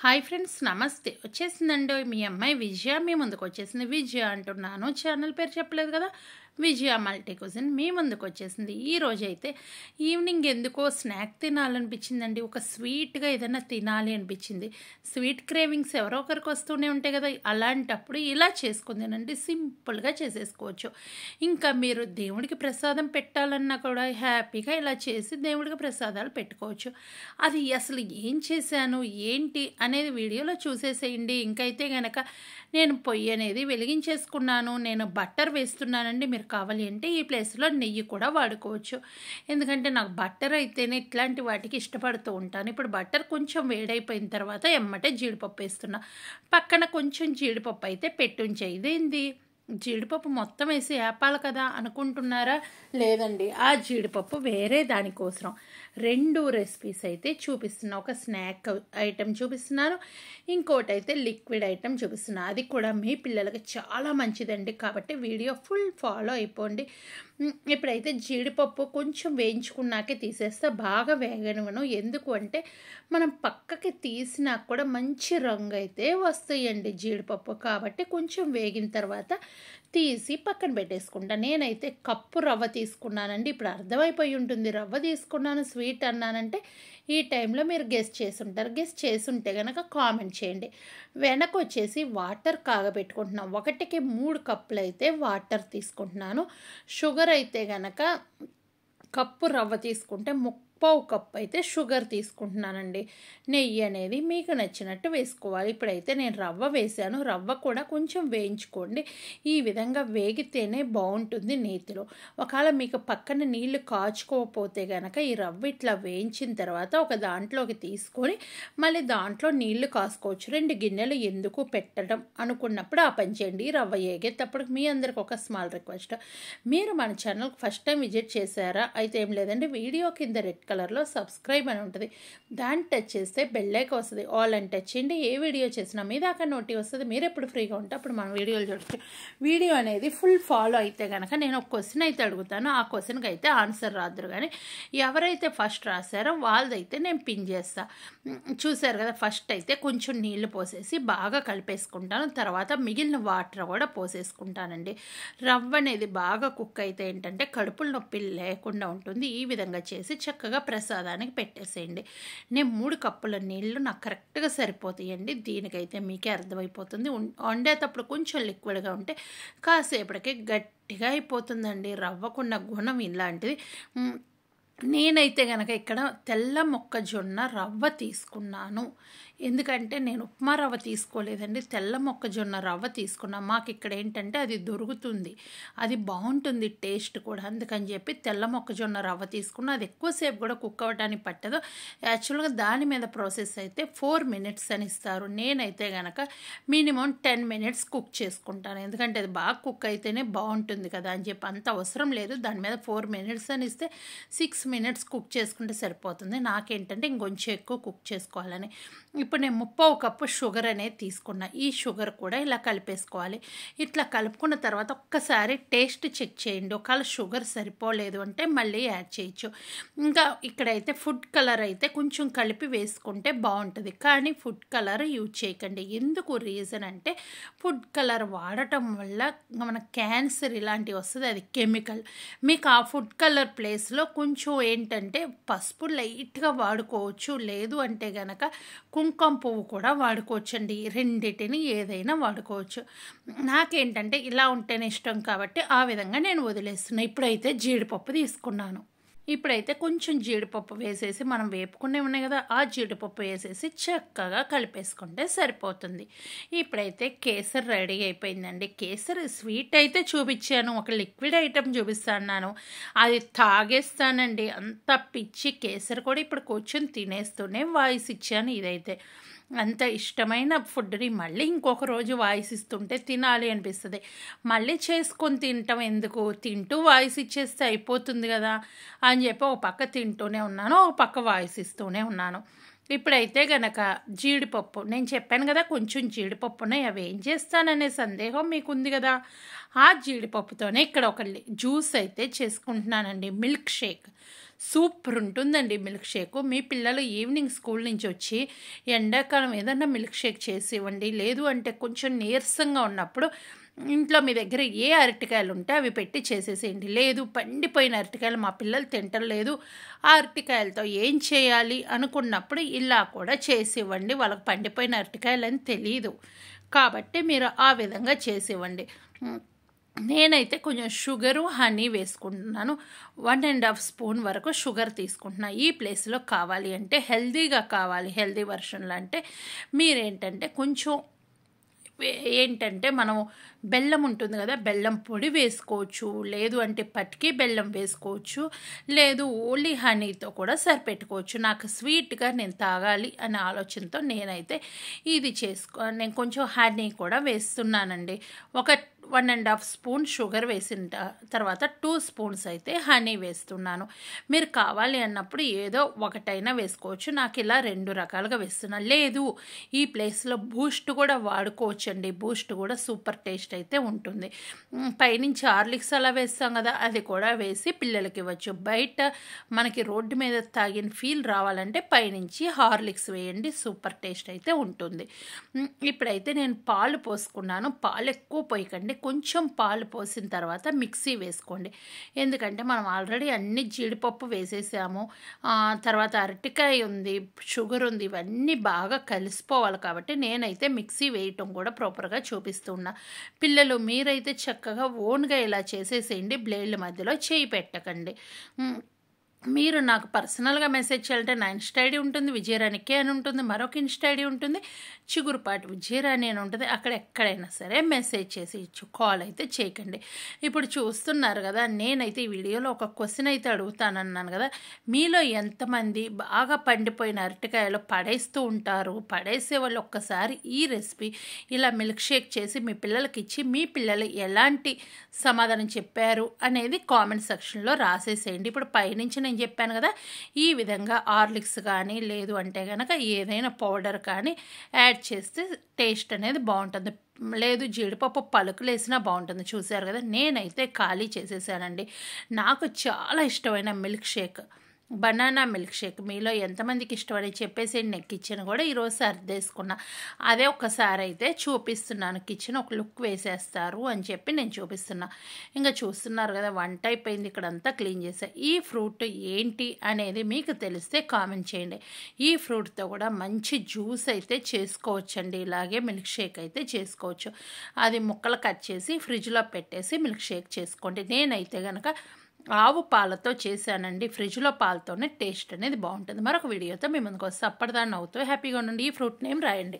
Hi friends, నమస్తే. వచ్చేసిందండి మీ అమ్మాయి విజయ మీ ముందుకు వచ్చేసింది. విజయ అంటున్నాను, ఛానల్ పేరు చెప్పలేదు కదా. విజయ మల్టీ కుజిన్ మీ ముందుకు వచ్చేసింది. ఈరోజు అయితే ఈవినింగ్ ఎందుకో స్నాక్ తినాలనిపించిందండి. ఒక స్వీట్గా ఏదైనా తినాలి అనిపించింది. స్వీట్ క్రేవింగ్స్ ఎవరో ఒకరికి వస్తూనే ఉంటాయి కదా. అలాంటప్పుడు ఇలా చేసుకుందేనండి, సింపుల్గా చేసేసుకోవచ్చు. ఇంకా మీరు దేవుడికి ప్రసాదం పెట్టాలన్నా కూడా హ్యాపీగా ఇలా చేసి దేవుడికి ప్రసాదాలు పెట్టుకోవచ్చు. అది అసలు ఏం చేశాను ఏంటి అనేది వీడియోలో చూసేసేయండి. ఇంకైతే గనక నేను పొయ్యి అనేది వెలిగించేసుకున్నాను. నేను బట్టర్ వేస్తున్నానండి. మీరు కావాలి అంటే ఈ ప్లేస్లో నెయ్యి కూడా వాడుకోవచ్చు. ఎందుకంటే నాకు బట్టర్ అయితేనే ఇట్లాంటి వాటికి ఇష్టపడుతూ ఉంటాను. ఇప్పుడు బట్టర్ కొంచెం వేడైపోయిన తర్వాత ఎమ్మటే జీడిపప్పు వేస్తున్నా. పక్కన కొంచెం జీడిపప్పు అయితే పెట్టుంచే. ఇదేంది జీడిపప్పు మొత్తం వేసి వేపాలి కదా అనుకుంటున్నారా? లేదండి, ఆ జీడిపప్పు వేరే దానికోసం 2 రెసిపీస్ అయితే చూపిస్తున్నా. ఒక స్నాక్ ఐటెం చూపిస్తున్నాను, ఇంకోటి అయితే లిక్విడ్ ఐటెం చూపిస్తున్నా. అది కూడా మీ పిల్లలకి చాలా మంచిదండి. కాబట్టి వీడియో ఫుల్ ఫాలో అయిపోండి. ఇప్పుడైతే జీడిపప్పు కొంచెం వేయించుకున్నాకే తీసేస్తే బాగా వేగనివ్వను. ఎందుకు అంటే మనం పక్కకి తీసినా కూడా మంచి రంగు అయితే వస్తాయండి జీడిపప్పు. కాబట్టి కొంచెం వేగిన తర్వాత తీసి పక్కన పెట్టేసుకుంటా. నేనైతే కప్పు రవ్వ తీసుకున్నానండి. ఇప్పుడు అర్థమైపోయి ఉంటుంది, రవ్వ తీసుకున్నాను స్వీట్ అన్నానంటే. ఈ టైంలో మీరు గెస్ట్ చేసుంటారు. గెస్ట్ చేసుంటే కనుక కామెంట్ చేయండి. వెనక వచ్చేసి వాటర్ కాగబెట్టుకుంటున్నాను. 1కి 3 కప్పులు అయితే వాటర్ తీసుకుంటున్నాను. షుగర్ అయితే కనుక కప్పు రవ్వ తీసుకుంటే 3/4 కప్పు అయితే షుగర్ తీసుకుంటున్నానండి. నెయ్యి అనేది మీకు నచ్చినట్టు వేసుకోవాలి. ఇప్పుడైతే నేను రవ్వ వేసాను. రవ్వ కూడా కొంచెం వేయించుకోండి. ఈ విధంగా వేగితేనే బాగుంటుంది నేతిలో. ఒకవేళ మీకు పక్కన నీళ్లు కాచుకోకపోతే కనుక ఈ రవ్వ ఇట్లా వేయించిన తర్వాత ఒక దాంట్లోకి తీసుకొని మళ్ళీ దాంట్లో నీళ్లు కాసుకోవచ్చు. 2 గిన్నెలు ఎందుకు పెట్టడం అనుకున్నప్పుడు ఆ పని చేయండి. ఈ రవ్వ వేగేటప్పుడు మీ అందరికి ఒక స్మాల్ రిక్వెస్ట్, మీరు మన ఛానల్ ఫస్ట్ టైం విజిట్ చేశారా? అయితే ఏం లేదండి, వీడియో కింద రెడ్ కలర్లో సబ్స్క్రైబ్ అని ఉంటుంది. దాన్ని టచ్ చేస్తే బెల్ ఐకాన్ వస్తుంది. ఆల్ అని టచ్ చేయండి. ఏ వీడియో చేసినా మీ దాకా నోటి వస్తుంది. మీరు ఎప్పుడు ఫ్రీగా ఉంటే అప్పుడు మన వీడియోలు చూడచ్చు. వీడియో అనేది ఫుల్ ఫాలో అయితే కనుక నేను ఒక క్వశ్చన్ అయితే అడుగుతాను. ఆ క్వశ్చన్కి అయితే ఆన్సర్ రాదురు, కానీ ఎవరైతే ఫస్ట్ రాశారో వాళ్ళదైతే నేను పిన్ చేస్తా. చూసారు కదా, ఫస్ట్ అయితే కొంచెం నీళ్లు పోసేసి బాగా కలిపేసుకుంటాను. తర్వాత మిగిలిన వాటర్ కూడా పోసేసుకుంటానండి. రవ్వ అనేది బాగా కుక్ అయితే ఏంటంటే కడుపుల నొప్పి లేకుండా ఉంటుంది. ఈ విధంగా చేసి చక్కగా ప్రసాదానికి పెట్టేసేయండి. నేను 3 కప్పుల నీళ్లు నాకు కరెక్ట్గా సరిపోతాయండి. దీనికైతే మీకే అర్థమైపోతుంది. వండేటప్పుడు కొంచెం లిక్విడ్గా ఉంటే కాసేపటికి గట్టిగా అయిపోతుందండి. రవ్వకున్న గుణం ఇలాంటిది. నేనైతే కనుక ఇక్కడ తెల్ల మొక్కజొన్న రవ్వ తీసుకున్నాను. ఎందుకంటే నేను ఉప్మా రవ్వ తీసుకోలేదండి, తెల్ల మొక్కజొన్న రవ్వ తీసుకున్నా. మాకు ఇక్కడ ఏంటంటే అది దొరుకుతుంది, అది బాగుంటుంది టేస్ట్ కూడా. అందుకని చెప్పి తెల్ల మొక్కజొన్న రవ్వ తీసుకున్నా. అది ఎక్కువసేపు కూడా కుక్ అవ్వడానికి పట్టదు. యాక్చువల్గా దాని మీద ప్రాసెస్ అయితే 4 మినిట్స్ అని ఇస్తారు. నేనైతే కనుక మినిమం 10 మినిట్స్ కుక్ చేసుకుంటాను. ఎందుకంటే అది బాగా కుక్ అయితేనే బాగుంటుంది కదా అని చెప్పి. అంత అవసరం లేదు. దాని మీద 4 మినిట్స్ అని ఇస్తే 6 మినిట్స్ కుక్ చేసుకుంటే సరిపోతుంది. నాకేంటంటే ఇంకొంచెం ఎక్కువ కుక్ చేసుకోవాలని. ఇప్పుడు నేను 3/4 కప్పు షుగర్ అనేది తీసుకున్నా. ఈ షుగర్ కూడా ఇలా కలిపేసుకోవాలి. ఇట్లా కలుపుకున్న తర్వాత ఒక్కసారి టేస్ట్ చెక్ చేయండి. ఒకవేళ షుగర్ సరిపోలేదు అంటే మళ్ళీ యాడ్ చేయొచ్చు. ఇంకా ఇక్కడైతే ఫుడ్ కలర్ అయితే కొంచెం కలిపి వేసుకుంటే బాగుంటుంది, కానీ ఫుడ్ కలర్ యూజ్ చేయకండి. ఎందుకు రీజన్ అంటే ఫుడ్ కలర్ వాడటం వల్ల మన క్యాన్సర్ ఇలాంటివి వస్తుంది. అది కెమికల్. మీకు ఆ ఫుడ్ కలర్ ప్లేస్లో కొంచెం ఏంటంటే పసుపు లైట్గా వాడుకోవచ్చు. లేదు అంటే గనక కుంకుమ పువ్వు కూడా వాడుకోవచ్చండి. రెండిటిని ఏదైనా వాడుకోవచ్చు. నాకేంటంటే ఇలా ఉంటేనే ఇష్టం కాబట్టి ఆ విధంగా నేను వదిలేస్తున్నాను. ఇప్పుడైతే జీడిపప్పు తీసుకున్నాను. ఇప్పుడైతే కొంచెం జీడిపప్పు వేసేసి మనం వేపుకునే ఉన్నాయి కదా, ఆ జీడిపప్పు వేసేసి చక్కగా కలిపేసుకుంటే సరిపోతుంది. ఇప్పుడైతే కేసర్ రెడీ అయిపోయిందండి. కేసర్ స్వీట్ అయితే చూపించాను, ఒక లిక్విడ్ ఐటెం చూపిస్తాను. అది తాగేస్తానండి, అంత పిచ్చి. కేసర్ కూడా ఇప్పుడు కూర్చొని తినేస్తూనే వాయిస్ ఇచ్చాను. ఇదైతే అంత ఇష్టమైన ఫుడ్ని మళ్ళీ ఇంకొక రోజు వాయిస్ ఇస్తుంటే తినాలి అనిపిస్తుంది. మళ్ళీ చేసుకొని తినటం ఎందుకు, తింటూ వాయిస్ ఇచ్చేస్తే అయిపోతుంది కదా అని చెప్పి ఒక పక్క తింటూనే ఉన్నాను, ఒక పక్క వాయిస్ ఇస్తూనే ఉన్నాను. ఇప్పుడైతే గనక జీడిపప్పు నేను చెప్పాను కదా, కొంచెం జీడిపప్పు ఉన్నాయి, అవి ఏం చేస్తాననే సందేహం మీకు ఉంది కదా. ఆ జీడిపప్పుతోనే ఇక్కడ ఒక జ్యూస్ అయితే చేసుకుంటున్నానండి, మిల్క్ షేక్. సూపర్ ఉంటుందండి మిల్క్ షేక్. మీ పిల్లలు ఈవినింగ్ స్కూల్ నుంచి వచ్చి ఎండాకాలం ఏదన్నా మిల్క్ షేక్ చేసి ఇవ్వండి. లేదు అంటే కొంచెం నీరసంగా ఉన్నప్పుడు ఇంట్లో మీ దగ్గర ఏ అరటికాయలు ఉంటే అవి పెట్టి చేసేసేయండి. లేదు పండిపోయిన అరటికాయలు మా పిల్లలు తింటలేదు, ఆ అరటికాయలతో ఏం చేయాలి అనుకున్నప్పుడు ఇలా కూడా చేసి ఇవ్వండి. వాళ్ళకి పండిపోయిన అరటికాయలు అని తెలీదు కాబట్టి మీరు ఆ విధంగా చేసి ఇవ్వండి. నేనైతే కొంచెం షుగరు హనీ వేసుకుంటున్నాను. 1½ స్పూన్ వరకు షుగర్ తీసుకుంటున్నాను. ఈ ప్లేస్లో కావాలి అంటే హెల్దీగా కావాలి, హెల్దీ వర్షన్లో అంటే మీరేంటంటే కొంచెం ఏంటంటే మనం బెల్లం ఉంటుంది కదా, బెల్లం పొడి వేసుకోవచ్చు. లేదు అంటే పటికి బెల్లం వేసుకోవచ్చు. లేదు ఓన్లీ హనీతో కూడా సరిపెట్టుకోవచ్చు. నాకు స్వీట్గా నేను తాగాలి అనే ఆలోచనతో నేనైతే ఇది నేను కొంచెం హనీ కూడా వేస్తున్నానండి. ఒక 1½ స్పూన్ షుగర్ వేసిన తర్వాత 2 స్పూన్స్ అయితే హనీ వేస్తున్నాను. మీరు కావాలి అన్నప్పుడు ఏదో ఒకటైనా వేసుకోవచ్చు. నాకు ఇలా 2 రకాలుగా వేస్తున్నాను. లేదు ఈ ప్లేస్లో బూస్ట్ కూడా వాడుకోవచ్చు అండి. బూస్ట్ కూడా సూపర్ టేస్ట్ అయితే ఉంటుంది. పైనుంచి హార్లిక్స్ అలా వేస్తాం కదా, అది కూడా వేసి పిల్లలకి ఇవ్వచ్చు. బయట మనకి రోడ్డు మీద తాగిన ఫీల్ రావాలంటే పైనుంచి హార్లిక్స్ వేయండి, సూపర్ టేస్ట్ అయితే ఉంటుంది. ఇప్పుడైతే నేను పాలు పోసుకున్నాను. పాలు ఎక్కువ పోయకండి, కొంచెం పాలు పోసిన తర్వాత మిక్సీ వేసుకోండి. ఎందుకంటే మనం ఆల్రెడీ అన్ని జీడిపప్పు వేసేసాము, తర్వాత అరటికాయ ఉంది, షుగర్ ఉంది, ఇవన్నీ బాగా కలిసిపోవాలి కాబట్టి నేనైతే మిక్సీ వేయటం కూడా ప్రాపర్గా చూపిస్తున్నా. పిల్లలు మీరైతే చక్కగా ఓన్గా ఇలా చేసేసేయండి, బ్లేడ్ల మధ్యలో చేయి పెట్టకండి. మీరు నాకు పర్సనల్గా మెసేజ్ చేయాలంటే నా ఇన్స్టా ఐడి ఉంటుంది, విజయరాణికే అని ఉంటుంది, మరొక ఇన్స్టా ఐడి ఉంటుంది, చిగురుపాటి విజయరాణి అని ఉంటుంది. అక్కడ ఎక్కడైనా సరే మెసేజ్ చేసి ఇచ్చు, కాల్ అయితే చేయకండి. ఇప్పుడు చూస్తున్నారు కదా, నేనైతే ఈ వీడియోలో ఒక క్వశ్చన్ అయితే అడుగుతానన్నాను కదా, మీలో ఎంతమంది బాగా పండిపోయిన అరటికాయలు పడేస్తూ ఉంటారు? పడేసే వాళ్ళు ఒక్కసారి ఈ రెసిపీ ఇలా మిల్క్ షేక్ చేసి మీ పిల్లలకి ఇచ్చి మీ పిల్లలు ఎలాంటి సమాధానం చెప్పారు అనేది కామెంట్ సెక్షన్లో రాసేసేయండి. ఇప్పుడు పైనుంచి నేను చెప్పాను కదా, ఈ విధంగా హార్లిక్స్ కానీ లేదు అంటే కనుక ఏదైనా పౌడర్ కానీ యాడ్ చేస్తే టేస్ట్ అనేది బాగుంటుంది. లేదు జీడిపప్పు పలుకులు వేసినా బాగుంటుంది. చూసారు కదా, నేనైతే ఖాళీ చేసేసానండి. నాకు చాలా ఇష్టమైన milk shake banana milk shake. మీలో ఎంతమందికి ఇష్టమని చెప్పేసి నేను కిచెన్ కూడా ఈరోజు సర్దేసుకున్నా. అదే ఒకసారి అయితే చూపిస్తున్నాను, కిచెన్ ఒక లుక్ వేసేస్తారు అని చెప్పి నేను చూపిస్తున్నా. ఇంకా చూస్తున్నారు కదా, వంట అయిపోయింది, ఇక్కడంతా క్లీన్ చేసా. ఈ ఫ్రూట్ ఏంటి అనేది మీకు తెలిస్తే కామెంట్ చేయండి. ఈ ఫ్రూట్తో కూడా మంచి జ్యూస్ అయితే చేసుకోవచ్చండి, ఇలాగే మిల్క్ షేక్ అయితే చేసుకోవచ్చు. అది ముక్కలు కట్ చేసి ఫ్రిడ్జ్లో పెట్టేసి మిల్క్ షేక్ చేసుకోండి. నేనైతే కనుక ఆవు పాలతో చేశానండి. ఫ్రిడ్జ్లో పాలతోనే టేస్ట్ అనేది బాగుంటుంది. మరొక వీడియోతో మీ ముందుకు వస్తే అప్పటిదాన్ని అవుతూ హ్యాపీగా ఉండండి. ఈ ఫ్రూట్ నేమ్ రాయండి.